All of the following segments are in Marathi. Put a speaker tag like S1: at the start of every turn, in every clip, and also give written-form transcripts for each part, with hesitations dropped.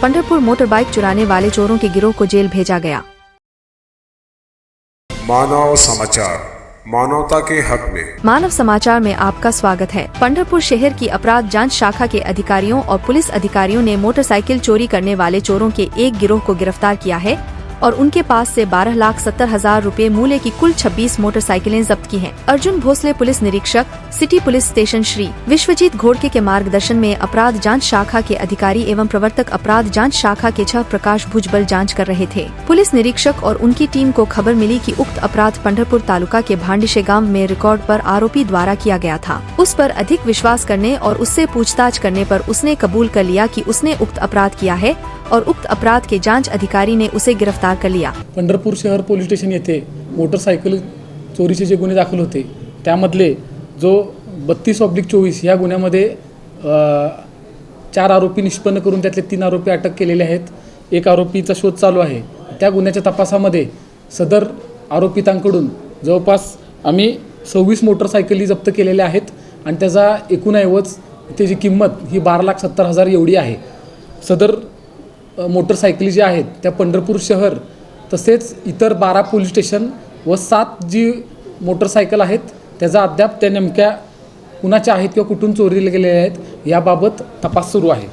S1: पंढरपुर मोटर बाइक चुराने वाले चोरों के गिरोह को जेल भेजा गया।
S2: मानव समाचार, मानवता के हक में।
S1: मानव समाचार में आपका स्वागत है। पंढरपुर शहर की अपराध जांच शाखा के अधिकारियों और पुलिस अधिकारियों ने मोटरसाइकिल चोरी करने वाले चोरों के एक गिरोह को गिरफ्तार किया है और उनके पास से 12,70,000 रुपए मूल्य की कुल 26 मोटरसाइकिलें जब्त की हैं। अर्जुन भोसले पुलिस निरीक्षक, city police station Shri Vishwajeet Ghodke के मार्गदर्शन में अपराध जांच शाखा के अधिकारी एवं प्रवर्तक अपराध जांच शाखा के 6 प्रकाश भुजबल जांच कर रहे थे। पुलिस निरीक्षक और उनकी टीम को खबर मिली कि उक्त अपराध पंढरपुर तालुका के भांडिशे गांव में रिकॉर्ड पर आरोपी द्वारा किया गया था। उस पर अधिक विश्वास करने और उससे पूछताछ करने पर उसने कबूल कर लिया कि उसने उक्त अपराध किया है और उक्त अपराध के जांच अधिकारी ने उसे गिरफ्तार कर लिया।
S3: पंढरपूर शहर पोलीस स्टेशन येथे मोटरसायकल चोरीचे जे गुन्हे दाखल होते त्यामधले जो 32/24 या गुन्ह्यामध्ये 4 आरोपी निष्पन्न करून त्यातले 3 आरोपी अटक केलेले आहेत। एक आरोपीचा शोध चालू आहे। त्या गुन्ह्याच्या तपासामध्ये सदर आरोपितांकडून जवळपास आम्ही 26 मोटरसायकली जप्त केलेल्या आहेत आणि त्याचा एकूण ऐवज त्याची किंमत ही 12,70,000 एवढी आहे। सदर मोटरसायकली जी आहेत त्या पंढरपूर शहर तसेच इतर 12 पोलीस स्टेशन व 7 जी मोटरसायकल आहेत त्याचा अद्याप त्या नेमक्या कुणाच्या आहेत किंवा कुठून चोरीला गेलेल्या आहेत याबाबत तपास सुरू आहे।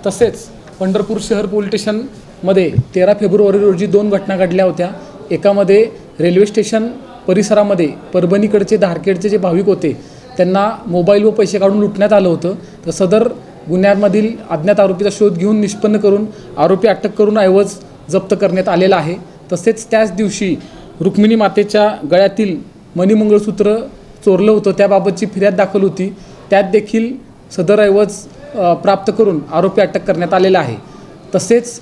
S3: तसेच पंढरपूर शहर पोलीस स्टेशनमध्ये 13 फेब्रुवारी रोजी 2 घटना घडल्या होत्या। एकामध्ये रेल्वे स्टेशन परिसरामध्ये परभणीकडचे धारखेडचे जे भाविक होते त्यांना मोबाईल व पैसे काढून लुटण्यात आलं होतं। तर सदर गुन्ह्यामधील अज्ञात आरोपीचा शोध घेऊन निष्पन्न करून आरोपी अटक करून ऐवज जप्त करण्यात आलेला आहे। तसेच त्याच दिवशी रुक्मिणी मातेच्या गळ्यातील मणिमंगळसूत्र चोरलं होतं त्याबाबतची फिर्याद दाखल होती। त्यात देखील सदर ऐवज प्राप्त करून आरोपी अटक करण्यात आलेला आहे। तसेच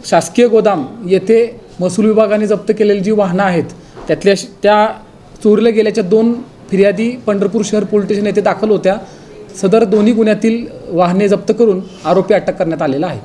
S3: शासकीय गोदाम येथे महसूल विभागाने जप्त केलेली जी वाहनं आहेत त्या चोरीला गेल्याच्या 2 फिर्यादी पंढरपूर शहर पोलीस स्टेशन येथे दाखल होत्या। सदर दोन्ही गुन्ह्यातील वाहने जप्त करून आरोपी अटक करण्यात आलेला आहे।